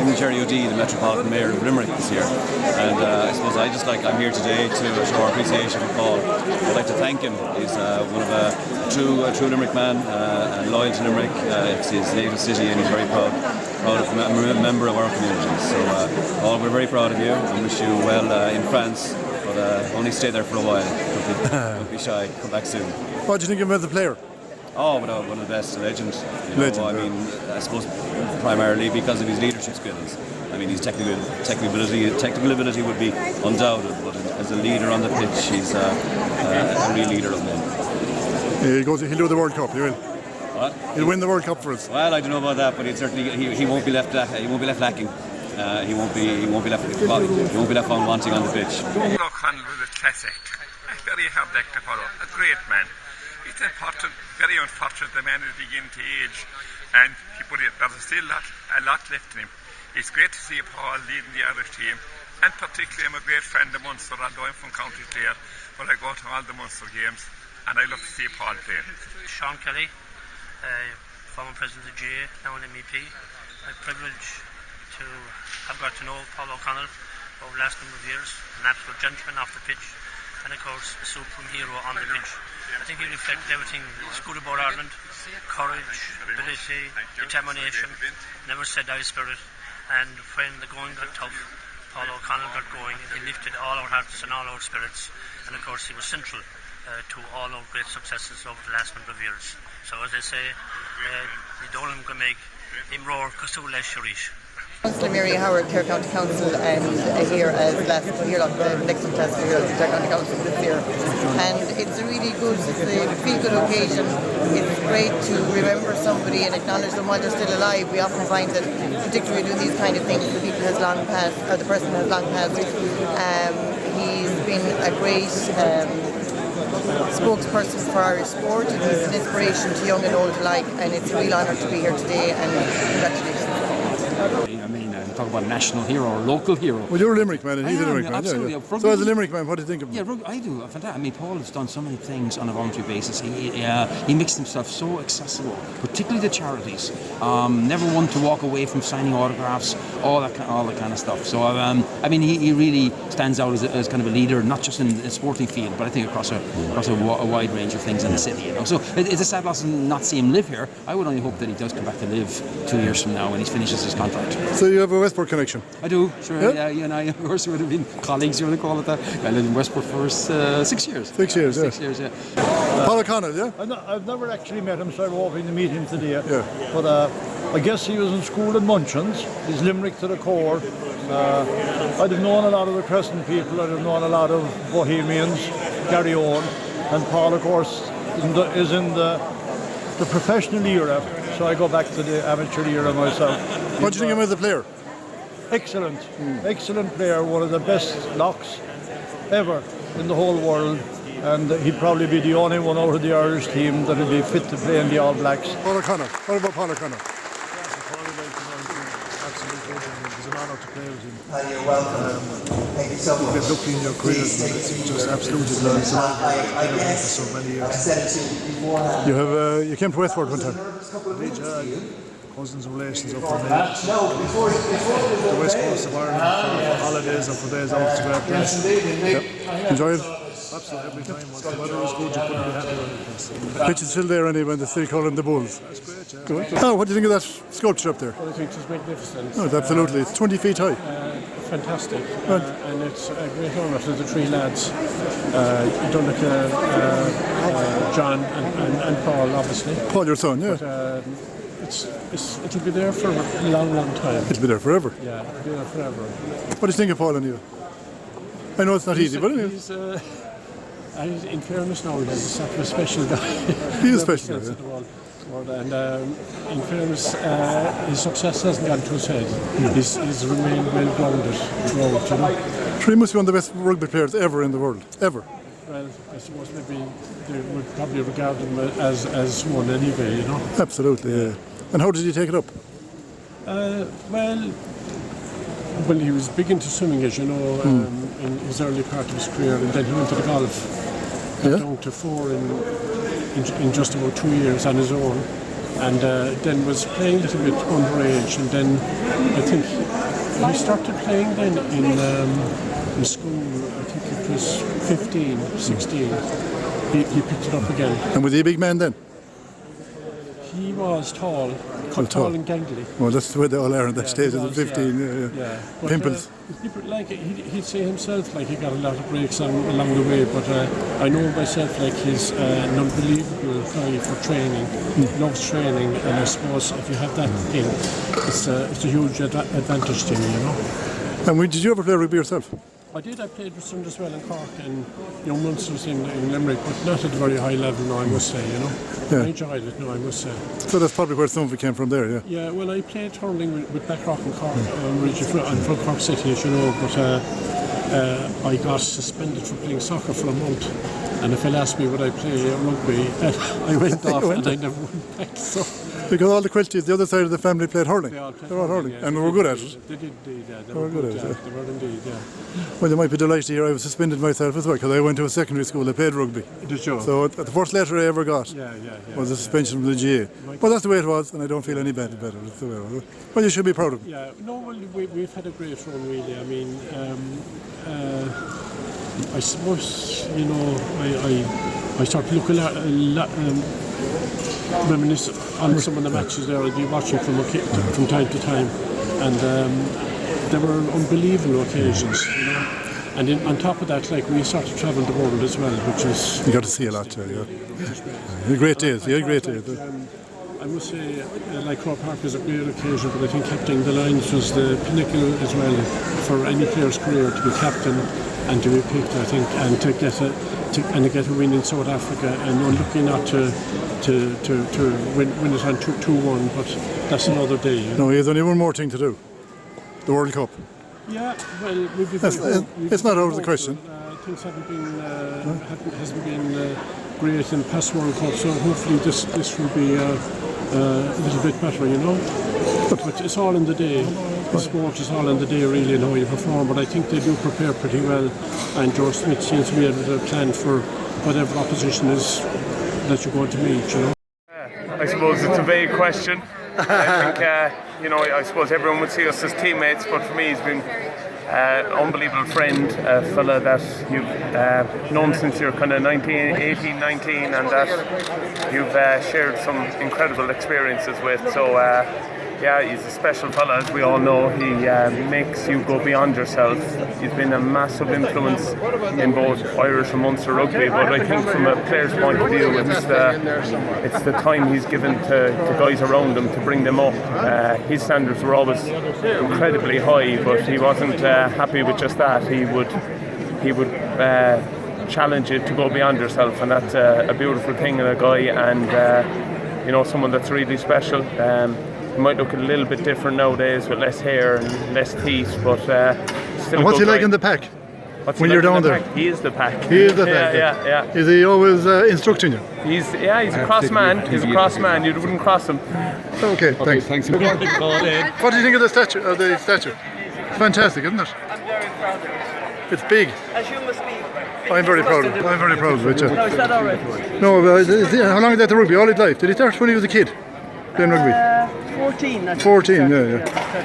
I'm Jerry O'Dea, the Metropolitan Mayor of Limerick this year, and I suppose I'm here today to show our appreciation for Paul. I'd like to thank him. He's one of a true Limerick man, and loyal to Limerick. It's his native city, and he's very proud of a member of our community. So Paul, we're very proud of you and wish you well in France, but only stay there for a while. Don't be shy, come back soon. What do you think of him as a player? Oh, one of the best, a legend. I mean, I suppose primarily because of his leadership skills. I mean, his technical ability would be undoubted, but as a leader on the pitch, he's a real leader of men. He'll do the World Cup. He will. What? He'll win the World Cup for us. Well, I don't know about that, but he won't be left lacking. He won't be left wanting on the pitch. Paul O Connell was a classic. Very hard act to follow. A great man. It's important, very unfortunate the man is beginning to age, and there's still a lot left in him. It's great to see Paul leading the Irish team, and particularly I'm a great friend of Munster, although I'm from County Clare, but I go to all the Munster games, and I love to see Paul play. Sean Kelly, former president of the GA, now an MEP. I'm privileged to have got to know Paul O Connell over the last number of years, an absolute gentleman off the pitch, and of course a supreme hero on the pitch. I think he reflected everything that's good about Ireland: courage, ability, determination, never said die spirit. And when the going got tough, Paul O Connell got going, and he lifted all our hearts and all our spirits, and of course he was central to all our great successes over the last number of years. So as they say, you don't even make him roar because to less Sharish. Councillor Mary Howard, Clare County Council, and here as last year of the next one last year of the Clare County Council this year. And it's a really good, it's a feel-good occasion. It's great to remember somebody and acknowledge them while they're still alive. We often find that, particularly doing these kind of things, the people has long passed, or the person has long passed. He's been a great spokesperson for Irish sport, and he's an inspiration to young and old alike, and it's a real honour to be here today, and congratulations. I mean, talk about a national hero or local hero. Well, you're a Limerick man, and he's a Limerick man. Absolutely. Yeah. So as a Limerick man, what do you think of him? Yeah, I do. Fantastic. I mean, Paul has done so many things on a voluntary basis. He makes himself so accessible, particularly to charities. Never one to walk away from signing autographs, all that kind of stuff. So I mean, he really stands out as kind of a leader, not just in the sporting field, but I think across a wide range of things in the city. You know, so it's a sad loss to not see him live here. I would only hope that he does come back to live 2 years from now when he finishes his contract. So you have a Westport connection? I do, sure. Yeah, you and I, of course, would have been colleagues, you want to call it that. I lived in Westport for 6 years. 6 years, yeah. 6 years, yeah. Paul O Connell, yeah? I've never actually met him, so I'm hoping to meet him today. Yeah. But I guess he was in school in Munchins. He's Limerick to the core. I'd have known a lot of the Crescent people. I'd have known a lot of Bohemians, Gary Owen, and Paul, of course, is in the professional era. So I go back to the amateur era myself. What do you think of him as a player? Excellent, excellent player. One of the best locks ever in the whole world. And he'd probably be the only one out of the Irish team that would be fit to play in the All Blacks. Paul O Connell. What about Paul O Connell? It's an honour to play with him. You're welcome. Thank you so much. You've been lucky in your career. It's just absolutely brilliant. For so many years. You came to Westport one time. Cousins and relations up from the west coast of Ireland for holidays or for days out. It's a great place. Yep. Enjoy it? Absolutely, every time. Once the weather was good, you couldn't be happier on the place. Pitch is still there anyway, and they still call them the Bulls. That's great, yeah. Good. Oh, what do you think of that sculpture up there? Well, I think it's magnificent. Oh, absolutely. It's 20 feet high. Fantastic. And it's a great honour to the three lads, Donncha, John and Paul, obviously. Paul, your son, yeah. But, it'll be there for a long, long time. It'll be there forever. Yeah, it'll be there forever. What do you think of Paul anyway? I know it's not easy, but anyway. In fairness now, he's a special guy. He's a special guy, And in fairness, his success hasn't gone to his head. He's remained well-grounded throughout. You know? He must be one of the best rugby players ever in the world, ever. Well, I suppose maybe they would probably regard him as one anyway, you know. Absolutely, yeah. And how did you take it up? Well, he was big into swimming, as you know, in his early part of his career, and then he went to the golf. Got down to 4 in just about 2 years on his own, and then was playing a little bit underage, and then I think He started playing then in school, I think it was 15, 16. He picked it up again. And was he a big man then? He was tall, tall and gangly. Well, that's the way they all are at that stage, at 15. Yeah. Pimples. Like he'd say himself, like he got a lot of breaks along the way. But I know myself, like he's an unbelievable guy for training. Loves training, and I suppose if you have that in, it's a huge advantage to you, And did you ever play rugby yourself? I did. I played with some as well in Cork and young Munsters in Limerick, but not at a very high level. No, I must say. I enjoyed it. No, I must say. So that's probably where some of it came from there, yeah. Yeah. Well, I played hurling with Blackrock in Cork, originally I'm from Cork City, as you know. But I got suspended for playing soccer for a month, and if asked me would I play rugby, I went off and I never went back. So. Because all the Quilties, the other side of the family played hurling. They all were hurling, yeah. and they were good at it. They did indeed, yeah. They were good at it. They were indeed, yeah. Well, you might be delighted to hear I was suspended myself as well, because I went to a secondary school that played rugby. Did you? So the first letter I ever got was a suspension from the GA. But that's the way it was, and I don't feel any better. It's the way it was. Well, you should be proud of it. Yeah, no, well, we've had a great run, really. I mean, I suppose, I started looking at a lot, reminisce on some of the matches there I'd be watching from time to time, and there were unbelievable occasions, And on top of that, like, we started travelling the world as well, which is... You got to see a lot, Great days, great days. I must say, like, Croke Park was a great occasion, but I think captaining the Lions was the pinnacle as well for any player's career, to be captain and to be picked, I think, and to get a win in South Africa, and unlucky not to win it on 2-1, but that's another day. No, he has only one more thing to do: the World Cup. Yeah, well, it's not out of the question. Things hasn't been great in past World Cup, so hopefully this will be a little bit better, But it's all in the day. The sport is all in the day, really, and how you perform. But I think they do prepare pretty well, and George Smith seems to be able to plan for whatever opposition is that you're going to meet. I suppose it's a vague question. I think, I suppose everyone would see us as teammates, but for me, he's been an unbelievable friend, a fella that you've known since you're kind of 18, 19, and that you've shared some incredible experiences with. So, he's a special fella, as we all know. He makes you go beyond yourself. He's been a massive influence in both Irish and Munster rugby, but I think from a player's point of view, it's the time he's given to guys around him to bring them up. His standards were always incredibly high, but he wasn't happy with just that. He would challenge you to go beyond yourself, and that's a beautiful thing in a guy, and someone that's really special. He might look a little bit different nowadays with less hair and less teeth, but still. And what's he like in the pack? When you're down there? He is the pack. He is the pack. Yeah. Is he always instructing you? He's a cross man. He's a cross man. You wouldn't cross him. Okay, thanks. What do you think of the statue? It's fantastic, isn't it? I'm very proud of it. It's big. As you must be. I'm very proud of it. I'm very proud of it. No, is that all right? No, how long did that rugby? All his life? Did he start when he was a kid? Playing rugby? 14. 14, yeah.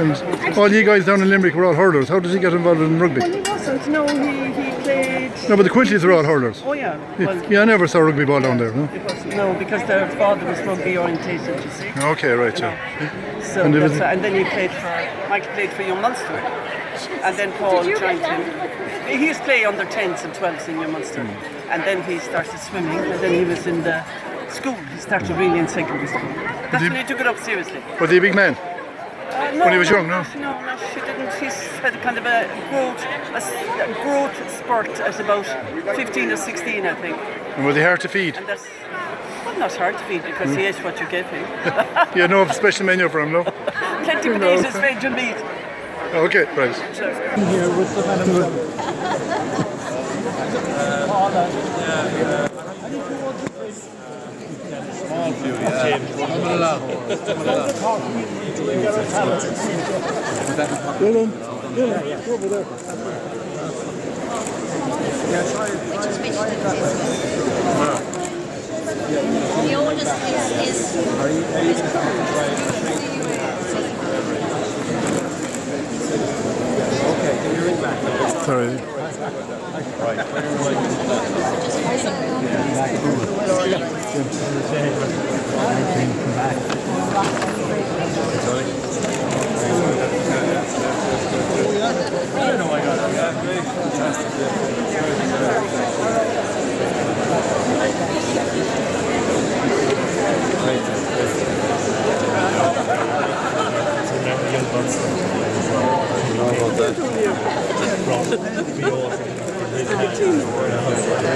And all you guys down in Limerick were all hurlers. How did he get involved in rugby? Well, he wasn't. No, he played. No, but the Quilties are all hurlers. Oh, yeah. I never saw rugby ball down there, no? No, because their father was rugby orientated, you see. Okay, right, yeah. So and then Michael played for Young Munster. And then Paul joined him. He used to play under 10s and 12s in Young Munster. And then he started swimming, and then he was in the school. He started really in secondary school. That's when he took it up seriously. Was he a big man? When he was young, no? No, she didn't. She's had kind of a growth spurt at about 15 or 16, I think. And was he hard to feed? And that's not hard to feed because he ate what you gave him. You had no special menu for him, no? Plenty of potatoes, veg and meat. Okay, right. Here with the man The oldest is Sorry. Fantastic.